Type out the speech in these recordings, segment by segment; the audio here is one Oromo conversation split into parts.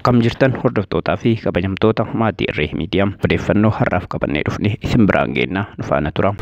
Akkam jirtan hordoftootaa fi kabajamtoota maatii Irree Miidiyaa odeeffannoo har'aaf qabannee dhufne isin biraan geenna nu faana tura.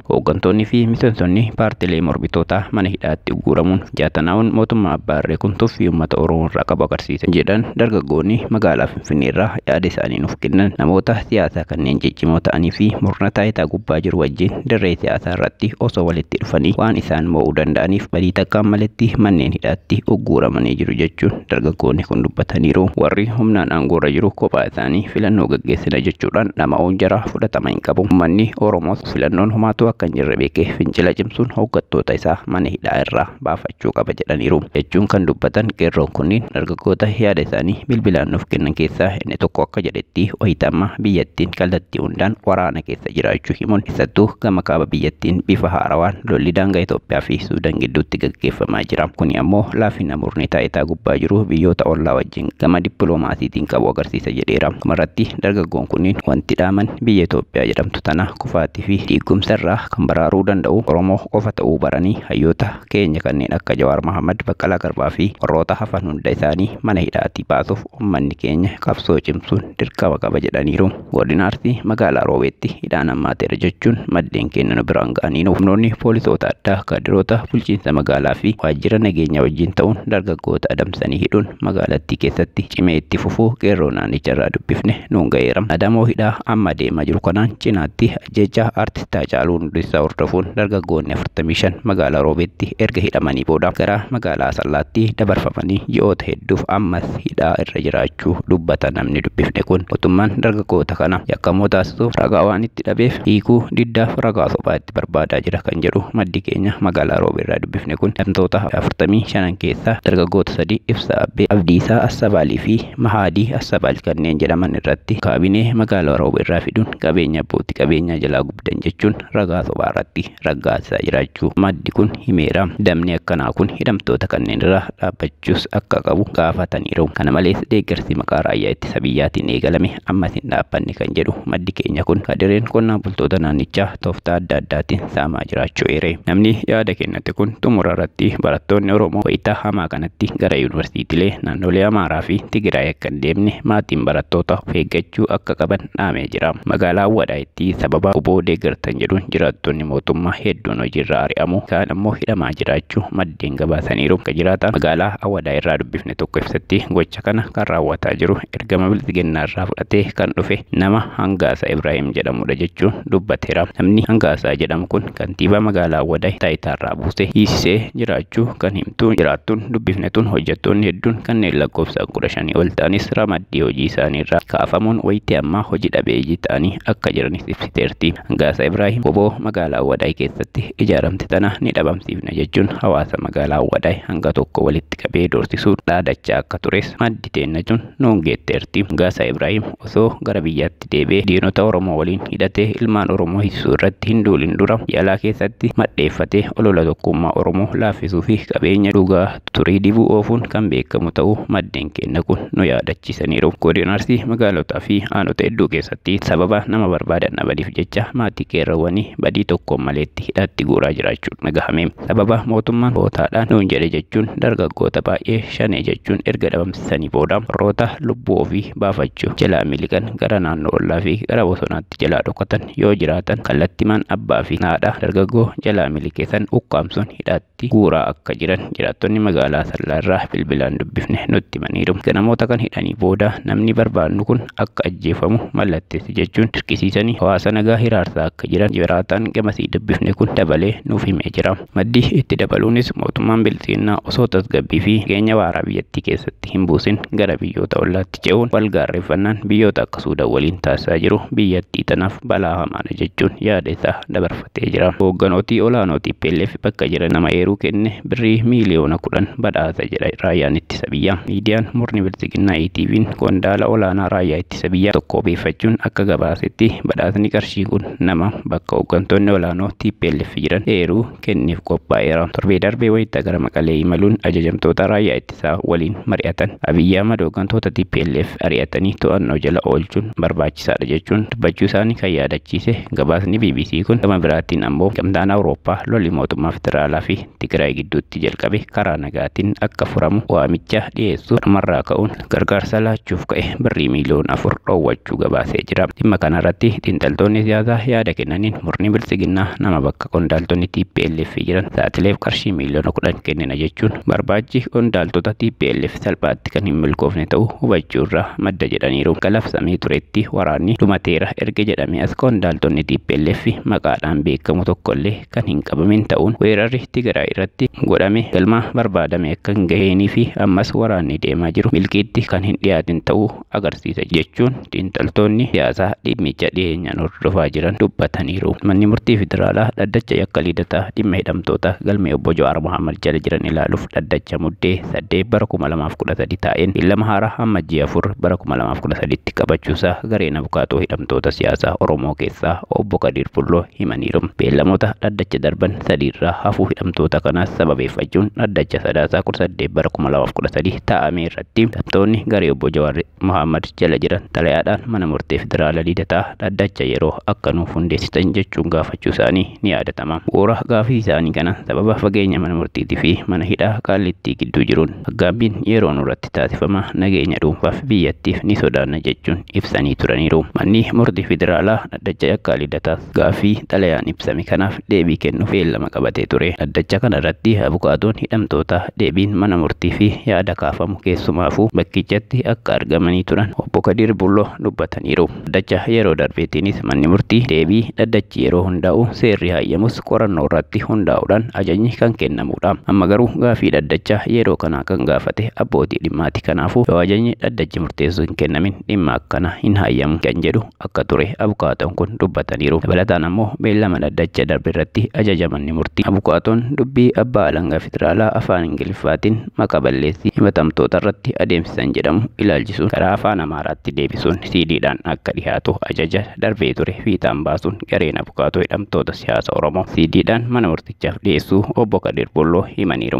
Hooggantoonni fi miseensonni paartiilee mormitootaa mana hidhaatti guuramuun jaatanaa'uun mootummaa Abbaa Irree kun tuffii uummata Oromoo irraa qabu agarsiisan jedhan dargaggoonni magaalaa Finfinnee irraa yaada isaanii nuuf kennan. Namoota siyaasaa kanneen ciccimoo ta'anii fi murna taayitaa gubbaa jiru wajjin dirree siyaasaa irratti osoo walitti dhufanii waan isaan mo'uu danda'aniif badii takkaan maletti manneen hidhaatti guuramanii jiru jechuun dargaggoonni kun dubbataniiru. Warri humnaan aangoorra jiru kophaa isaanii filannoo gaggeessina jechuudhaan dhama'uun jara fudhatama hin qabu. Uummanni Oromoos filannoon homaatu kan jirre beekee fincila cimsuun hooggantoota isaa mana hidhaa irraa baafachuu qaba jedhaniiru jechuun kan dubbatan qeerroon kunniin dargaggoota yaada isaanii bilbilaan nuuf kennan keessaa inni tokko akka jedhetti wayitama biyyattiin kallattii hundaan waraana keessa jiraachuu himuun keessattuu gama kaaba biyyattiin bifa haarawaan lolli daangaa Itoophiyaa fi Suudaan gidduutti gaggeeffamaa jira. Kuni ammoo laafina murni taayitaa gubbaa jiru biyyoota ollaa wajjin gama dippiloomaasiitiin qabu agarsiisa jedheera. Kamarratti dargaggoon kunniin wanti dhaaman biyya Itoophiyaa jedhamtu tana kufaatii fi diigumsarraa kan baraaruu danda'u Oromoo qofa ta'uu baranii hayyoota keenya kanneen akka Jawaar Mohaammed, Baqqalaa Garbaa fi warroota hafan hunda isaanii mana hidhaatti baasuuf uummanni keenya qabsoo cimsuun dirqama qaba jedhaniiru. Godina Arsii magaalaa Roobeetti hidhaan hammaateera jechuun maddeen keenya nu biraan ga'aniiru. Humnoonni poolisoota addaa kaadiroota bulchiinsa magaalaa fi waajjira nageenya wajjin ta'uun dargaggoota adamsanii hidhuun magaalattii keessatti cimee itti fufuu qeerroo naannicharraa dubbifne nuun ga'eera. Adamoo hidhaa amma deemaa jiru kanaan cinaatti ajjeechaa artistaa Haacaaluu Hundeessaa hordofuun dargaggoonni 45 magaalaa Roobeetti erga hidhamanii booda gara magaalaa Asallaatti dabarfamanii ji'oota hedduuf ammas hidhaa irra jiraachuu dubbata namni dubbifne kun. Mootummaan dargaggoota kana yakkamoo taasisuuf ragaa waan itti dhabeef hiikuu diddaaf ragaa sobaa itti barbaadaa jira kan jedhu maddi keenya magaalaa Roobeerraa dubbifne kun hidhamtoota 45 keessaa dargaggoota 3 Ibsaa Abbee, Abdiisaa Assabaalii fi Mahaadii Assabaal kanneen jedhaman irratti kaabinee magaalaa Roobeerraa fiduun qabeenya abbootii qabeenyaa jalaa gubdan jechuun ragaa sobaa irratti raggaasaa jiraachuu maddi kun himeera. Damni akkanaa kun hidhamtoota kanneen irraa dhaabbachuus akka qabu gaafataniiru. Kana malees deeggarsi maqaa raayyaa ittisa biyyaatiin eegalame ammas hin dhaabbanne kan jedhu maddi keenya kun kadireen qonnaan bultoota naannichaa tooftaa adda addaatiin saamaa jiraachuu eere. Namni yaada kennate kun xumura irratti barattoonni Oromoo wayitaa hamaa kanatti gara yuunivarsiitiilee naannolee Amaaraa fi Tigraay akka hin deemne maatiin barattoota of eeggachuu akka qaban dhaamee jira. Magaalaa Awwadaayitti sababa huboo deeggartan jedhuun jiraattonni mootummaa hedduun hojiirraa ari'amu kaan ammoo hidhamaa jiraachuu maddeen gabaasaniiru. Kan jiraatan magaalaa Awwadaa irraa dubbifne tokko ibsatti gocha kana kan raawwataa jiru ergama bilisiginnaa irraa fudhatee kan dhufe nama Hangaasaa Ibraahim jedhamudha jechuun dubbateera. Namni Hangaasaa jedhamu kun kantiibaa magaalaa Awwadaa taayitaarraa buusee hiisisee jiraachuu kan himtu jiraattuun dubbifne tun hojjettoonni hedduun kanneen lakkoofsaan 15 ol ta'anis ramaddii hojii isaanii irraa kaafamuun wayitii ammaa hojii dhabeeyyii ta'anii akka jiranis ibsiteerti. Hangaasaa Ibraahim oboo magaalaa Awwadaa keessatti ijaaramte tana ni dhabamsiifna jechuun hawaasa magaalaa Awwadaa hanga tokko walitti qabee doorsisuun dhaadachaa akka tures maddi teenna tun nuun geetteerti. Hangaasaa Ibraahim osoo gara biyyaatti deebee diinota Oromoo waliin hidhatee ilmaan Oromoo hiisisuu irratti hin duulin dura yaalaa keessatti maddeeffatee olola tokkummaa Oromoo laaffisuu fi qabeenya dhugaa turii dibuu oofuun kan beekamu ta'uu maddeen keenya kun nu yaadachiisaniiru. Godina Arsii magaalotaa fi aanota hedduu keessatti sababa nama barbaadan dhabaniif jecha maatii qeerroowwanii badii tokko maleetti hidhaatti guuraa jiraachuun dhagahame. Sababa mootummaan bootaadhaan nuun jedhe jechuun dargaggoota baay'ee shanee jechuun erga dhabamsisanii booda warroota lubbuu ofii baafachuu jalaa miliqan gara naannoo ollaa fi gara bosonaatti jalaa dhokatan yoo jiraatan kallattimaan abbaa fi haadha dargaggoo jalaa miliqeessan ukkaamsuun hidhaatti guuraa akka jiran jiraattonni magaalaa Asallaa irraa bilbilaan dubbifne nutti himaniiru. Namoota kan hidhanii booda namni barbaannu kun akka ajjeefamu mallatteessi jechuun dirqisiisanii hawaasa nagaa hiraarsaa akka jiran jiraataan gamasii dubbifne kun dabalee nuuf himee jira. Maddi itti dabaluunis mootummaan bilisiginnaa osoo tasgabbii fi nageenya waaraa biyyattii keessatti hin buusin gara biyyoota ollaatti ce'uun wal gaarreeffannaan biyyoota akka Suudaan waliin taasisaa jiru biyyattii tanaaf balaa hamaadha jechuun yaada isaa dabarfatee jira. Hoogganooti olaanoo TPLF bakka jiran nama eeruu kenne birrii miiliyoona 10 badhaasa jedha raayyaan ittisa biyyaa. Miidiyaan murni bilisiginnaa ETV'n qondaala olaanaa raayyaa ittisa biyyaa tokko beeffachuun akka gabaasetti badhaasni qarshii kun nama bakka hooggantoota hooggantoonni olaanoo TPLF jiran eeruu kenniif qophaa'eera. Torbee darbee wayita gara Maqalee imaluun ajajamtoota raayyaa ittisaa waliin mari'atan Abiyyi Ahmad hooggantoota TPLF ari'atanii to'annoo jala oolchuun barbaachisaadha jechuun dubbachuu isaanii kan yaadachiise gabaasni BBC kun. Gama biraatiin ammoo gamtaan Awurooppaa lolli mootummaa federaalaa fi Tigraay gidduutti jalqabe karaa nagaatiin akka furamu waamicha dhiyeessuu marraa ka'uun gargaarsa laachuuf ka'e birrii miliyoona 4 dhoowwachuu gabaasee jira. Dhimma kanarratti xiinxaltoonni siyaasaa yaada kennaniin murni bilisiginnaa nama bakka qondaaltonni TPLF jiran sa'aatileef qarshii miliyoona 10 kennina jechuun barbaachi qondaaltota TPLF salphaatti kan hin milkoofne ta'uu hubachuurraa madda jedhaniiru. Galabsamee turetti waraanni dhumateera erga jedhamee as qondaaltonni TPLF maqaadhaan beekamu tokkollee kan hin qabamin ta'uun weerarri Tigraay irratti godhame galma barbaadame akka hin gaheenii fi ammas waraanni deemaa jiru milkiitti kan hin dhiyaatin ta'uu agarsiisa jechuun xiinxaltoonni siyaasaa dhimmicha dhiyeenyaan hordofaa jiran dubbataniiru. Manni murtii federaalaa dhaddacha yakka lidataa dhimma hidhamtoota galmee obbo Jawaar Mohaammed jala jiran ilaaluuf dhaddacha muddee 8 bara 2013 taa'een beellama haaraa hamma ji'a 4 bara 2013tti qabachuusaa gareen abukaatoo hidhamtoota siyaasaa Oromoo keessaa obbo Kadir Bulloo himaniiru. Beellamoota dhaddacha darban 3 irraa hafuu hidhamtoota kanaas sababeeffachuun dhaddacha sadaasaa 18 bara 2013 taa'ame irratti hidhamtoonni garee obbo Jawaar Mohaammed jala jiran xalayaadhaan mana murtii federaalaa lidataa dhaddacha yeroo akka nuuf hundeessitan jechuun gaafachuu isaanii ni yaadatama. Bu'uura gaafii isaanii kana sababa fageenya mana murtiitii fi mana hidhaa Qaallittii gidduu jiruun aggaammiin yeroo nurratti taasifama nageenya dhuunfaaf biyyattiif ni sodaanna jechuun ibsanii turaniiru. Manni murtii federaalaa dhaddacha yakka lidataa gaafii xalayaan ibsame kanaaf deebii kennuuf beellama qabatee ture. Dhaddacha kana irratti abukaatoon hidhamtoota deebiin mana murtii fi yaada kaafamu keessumaafuu bakkichatti akka argamanii turan obbo Kadir Bulloo dubbataniiru. Dhaddacha yeroo darbeetiinis manni murtii deebii dhaddachi yeroo hundaa'u seerri hayyamus qorannoo irratti hundaa'uudhaan ajajni kan kennamudha. Amma garuu gaafii dhaddacha yeroo kanaa kan gaafate abbootii dhimmaati. Kanaafuu yoo ajajni dhaddachi murteessuu hin kennamin dhimma akkana hin hayyamu kan jedhu akka ture abukaatoon kun dubbataniiru. Dabalataan ammoo beellama dhaddacha darbe irratti ajaja manni murtii abukaatoon dubbii abbaa alangaa federaalaa afaan Ingiliffaatiin maqaa balleessii himatamtoota irratti adeemsisan jedhamu ilaalchisuun karaa afaan Amaaraatti deebisuun CD'dhaan akka dhiyaatu ajaja darbee ture fiixaan baasuun gareen abukaatoo hidhamtoota siyaasa Oromoo CD'dhaan mana murtichaaf dhiyeessuu obbo Kadir Bulloo himaniiru.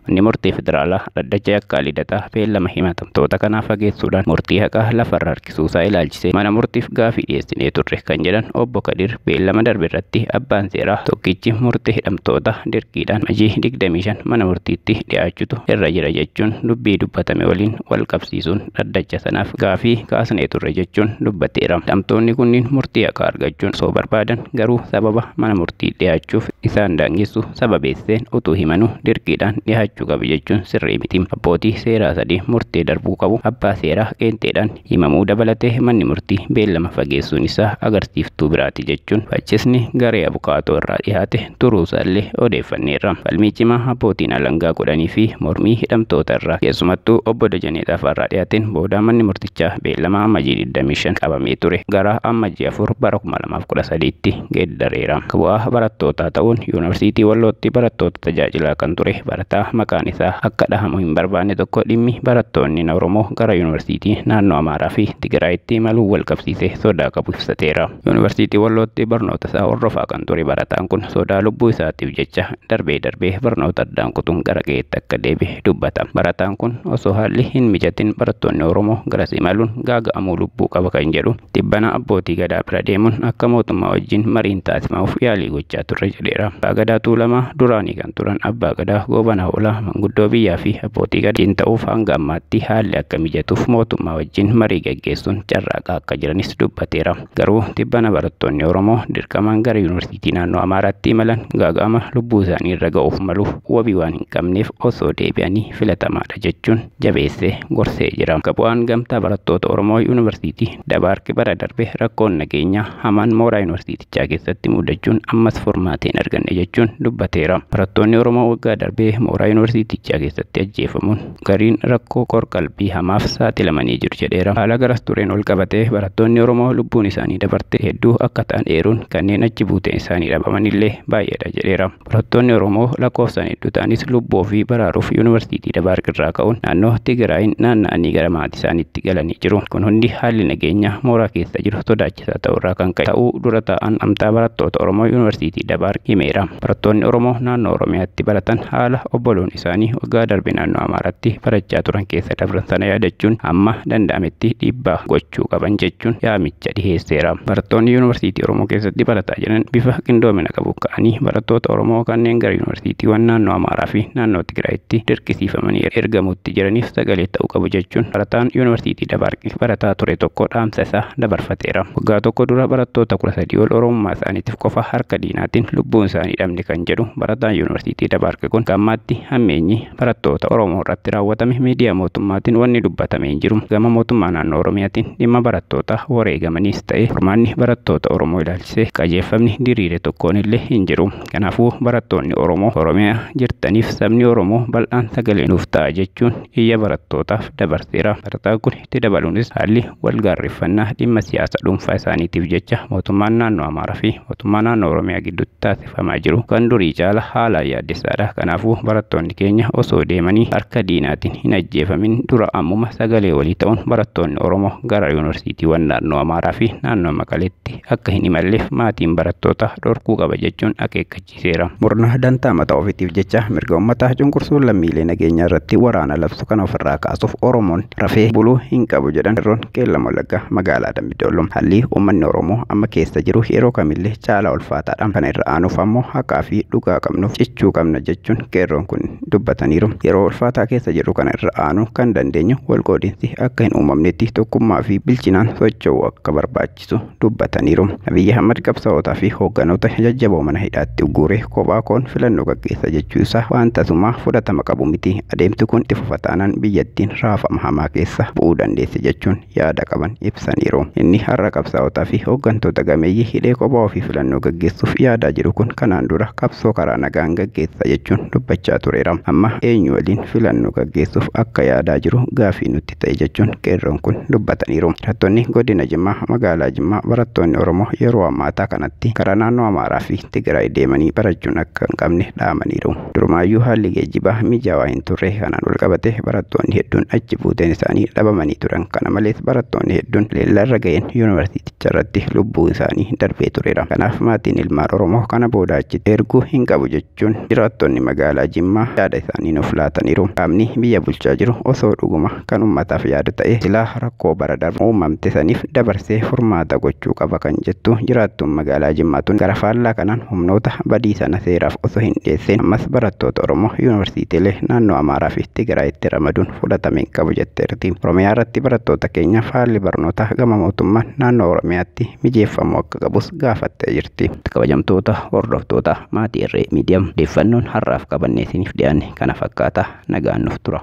Manni murtii federaalaa dhaddacha yakka lidataa beellama himatamtoota kanaa fageessuudhaan murtii haqaa lafarra harkisuusaa ilaalchisee mana murtiif gaafii dhiyeessinee turre kan jedhan obbo Kadir beellama darbe irratti abbaan seeraa tokkichi murtii hidhamtoota dirqiidhaan majii 25 mana murtiitti dhiyaachutu irra jira jechuun dubbii dubbatame waliin wal qabsiisuun dhaddacha sanaaf gaafii kaasnee turre jechuun dubbateera. Hidhamtoonni kunniin murtii haqaa argachuun osoo barbaadan garuu sababa mana murtii dhiyaachuuf isaan daangessu sababeesseen utuu himanuu dirqiidhaan dhiyaachuu qabu jechuun sirrii miti. Abbootii seeraa sadii murtee darbuu qabu abbaa seeraa qeenxeedhaan himamuu dabalatee manni murtii beellama fageessuun isaa agarsiiftuu biraati jechuun faccisni garee abukaatoo irraa dhiyaate turuusaallee odeeffanneerra. Falmii cimaa abbootiin alangaa godhanii fi mormii hidhamtoota irraa keessumattuu obbo Dajanee Xaafaarraa dhiyaateen booda manni murtichaa beellama amajjii 25 qabamee ture gara amajjii 4 bara 2013tti geeddareera. Bu'aa barattootaa ta'uun yuunivarsiitii Wallootti barattoota tajaajilaa kan ture barataa maqaan isaa akka dhahamu hin barbaanne tokko dhimmi barattoonni Oromoo gara yuunivarsiitii naannoo Amaaraa fi Tigraayitti imaluu wal qabsiisee sodaa qabu ibsateera. Yuunivarsiitii Wallootti barnoota isaa hordofaa kan ture barataan kun sodaa lubbuu isaatiif jecha darbee barnoota addaan kutuun gara qe'eetti akka deebi'e dubbata. Barataan kun osoo haalli hin mijatin barattoonni Oromoo garas imaluun gaaga'amuu lubbuu qaba kan jedhu tibbana abbootii gadaa bira deemuun akka mootummaa wajjin mariin taasifamuuf yaalii gochaa turre jedheera. Abbaa Gadaa Tuulamaa duraanii kan turan Abbaa Gadaa Goobanaa Oolaa manguddoo biyyaa fi abbootii gadaan ta'uuf hanga ammaatti haalli akka mijatuuf mootummaa wajjin marii gaggeessuun carraaqaa akka jiranis dubbateera. Garuu tibbana barattoonni Oromoo dirqamaan gara yuunivarsiitii naannoo Amaaraatti imalan gaaga'ama lubbuu isaanii irra ga'uuf maluuf wabii waan hin qabneef osoo deebi'anii filatamaadha jechuun jabeessee gorsee jira. Bu'aan gamtaa barattoota Oromoo yuunivarsiitii Dabaarqi bara darbe rakkoon nageenyaa hamaan mooraa yuunivarsiitichaa keessatti mudachuun ammas furmaata hin arganne jechuun dubbateera. Barattoonni Oromoo waggaa darbee mooraa yuunivarsiitichaa keessatti ajjeefamuun gariin rakkoo qorqalbii hamaaf saaxilamanii jiru jedheera. Haala garas tureen ol qabatee barattoonni Oromoo lubbuun isaanii dabarte hedduu akka ta'an eeruun kanneen achi buuteen isaanii dhabamanillee baay'eedha jedheera. Barattoonni Oromoo lakkoofsaan hedduu ta'anis lubbuu ofii baraaruuf yuunivarsiitii Dabaarqi irraa ka'uun naannoo Tigraayin naanna'anii gara maatii isaaniitti galanii jiru. Kun hundi haalli nageenyaa mooraa keessa jiru sodaachisaa ta'uu irraa kan ka'e ta'uu dura ta'an Gamtaa barattoota Oromoo Yuunivarsiitii Dabaarq himeera. Barattoonni Oromoo naannoo Oromiyaatti baratan haala obboloon isaanii waggaa darbe naannoo Amaaraatti barachaa turan keessa dabran sana yaadachuun amma danda'ametti dhiibbaa gochuu qaban jechuun yaamicha dhiheesseera. Barattoonni Yuunivarsiitii Oromoo keessatti barataa jiran bifa qindoomina qabu ka'anii barattoota Oromoo kanneen gara yuunivarsiitiiwwan naannoo Amaaraa fi naannoo Tigraayitti dirqisiifamanii ergamuutti jiraniif sagalee ta'uu qabu jechuun barataan Yuunivarsiitii Dabaarq barataa ture tokko dhaamsa isaa dabarfateera. Waggaa tokko dura barattoota 13 ol Oromummaa isaaniitiif qofa harka diinaatiin lubbuun isaanii dhabne kan jedhu barataan Yuunivarsiitii Dabaarq kun gammaatti hammeenyi barattoota Oromoo irratti raawwatame miidiyaa mootummaatiin wanni dubbatamee hin jiru. Gama mootummaa naannoo Oromiyaatiin dhimma barattoota wareegamaniis ta'e furmaanni barattoota Oromoo ilaalchisee qajeelfamni diriire tokkoon illee hin jiru. Kanaafuu barattoonni Oromoo Oromiyaa jirtaniif sabni Oromoo bal'aan sagalee nuuf ta'a jechuun iyya barattootaaf dabarseera. Barataan kun itti dabaluunis haalli walgaarreeffannaa dhimma siyaasa dhuunfaa isaaniitiif jecha mootummaan naannoo Amaaraa fi mootummaan naannoo Oromiyaa gidduutti taasifamaa jiru kan durii caala haalaan yaaddessaadha. Kanaafuu barattoonni keenya osoo deemanii harka diinaatiin hin ajjeefamin dura ammuma sagalee walii ta'uun barattoonni Oromoo gara yuunivarsiitiiwwan naannoo Amaaraa fi naannoo Maqaleetti akka hin imalleef maatiin barattoota dhorkuu qaba jechuun akeekkachiiseera. Murna dantaa mataa ofiitiif jecha mirga uummataa cunqursuun lammiilee nageenyaa irratti waraana labsu kana ofirraa kaasuuf Oromoon rafee buluu hin qabu jedhan Roon Qeellam Wallaggaa magaalaa Dambidolloo. Haalli uummanni Oromoo amma keessa jiru yeroo kamillee caalaa ulfaataadha. Kana irra aanuuf ammoo haqaa fi dhugaa qabnuuf cichuu qabna jechuun qeerroon kun dubbataniiru. Yeroo ulfaataa keessa jiru kana irra aanuu kan dandeenyu walqoodinsi akka hin uumamnetti tokkummaa fi bilchinaan socho'uu akka barbaachisu dubbataniiru. Abiyyi Ahmad qabsaa'otaa fi hoogganoota jajjaboo mana hidhaatti ugguree kophaa koon filannoo gaggeessa jechuu isaa waan tasumaa fudhatama qabu miti. Adeemsi kun itti fufataanaan biyyattiin raafama hamaa keessa bu'uu dandeessi jechuun yaada qaban ibsaniiru. Inni har'a qabsaa'otaa fi hooggantoota gameeyyii hidhee kophaa ofii filannoo gaggeessuuf yaadaa jiru kun kanaan dura qabsoo karaa nagaan gaggeessa jechuun dubbachaa tureera. Amma eenyu waliin filannoo gaggeessuuf akka yaadaa jiru gaafii nutti ta'e jechuun qeerroon kun dubbataniiru. Barattoonni godina Jimmaa magaalaa Jimmaa barattoonni Oromoo yeroo ammaataa kanatti karaa naannoo Amaaraa fi Tigraay deemanii barachuun akka hin qabne dhaamaniiru. Durumaayyuu haalli geejjibaa mijaawaa hin turre kanaan wal qabate barattoonni hedduun achi buuteen isaanii dhabamanii turan. Kana malees barattoonni hedduun leellarra ga'een yuunivarsiiticha irratti lubbuu isaanii darbee tureera. Kanaaf maatiin ilmaan Oromoo kana booda achitti erguu hin qabu jechuun jiraattonni magaalaa Jimmaa yaada isaanii nuuf laataniiru. Qaamni biyya bulchaa jiru osoo dhuguma kan uummataaf yaadu ta'e silaa rakkoo bara darbe uumamte saniif dabarsee furmaata gochuu qaba kan jettu jiraattuun magaalaa Jimmaatuun gara faallaa kanaan humnoota badii sana seeraaf osoo hin dhiyeesseen ammas barattoota Oromoo yuunivarsiitiilee naannoo Amaaraa fi Tigraayitti ramaduun fudhatame hin qabu jetteerti. Oromiyaa irratti barattoota keenyaaf haalli barnootaa gama mootummaan naannoo Oromiyaatti mijeeffamuu akka qabus gaafattee jirti. Kabajamtoota hordoftoota maatii Irree Miidiyaa odeeffannoon har'aaf qabannee isiniif dhiyaanne kana fakkaata. Nagaan nuuf tura.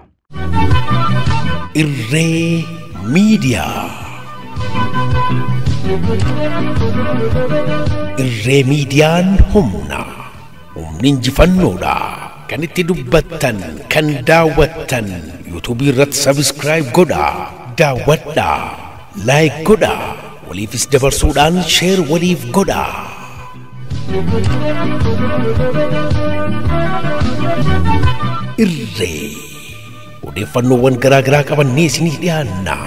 Irree Miidiyaa. Irree Miidiyaan humna injifannoodha. Kan itti dubbattan, kan daawwattan, YouTube irratti subscribe godha, daawwadha, like godha, waliifis dabarsuudhaan share waliif godha. Irree odeeffannoowwan garaa garaa qabannee isinii dhiyaanna.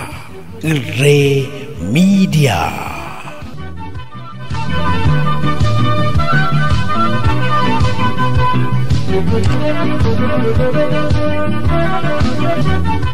Irree Miidiyaa. Thank you.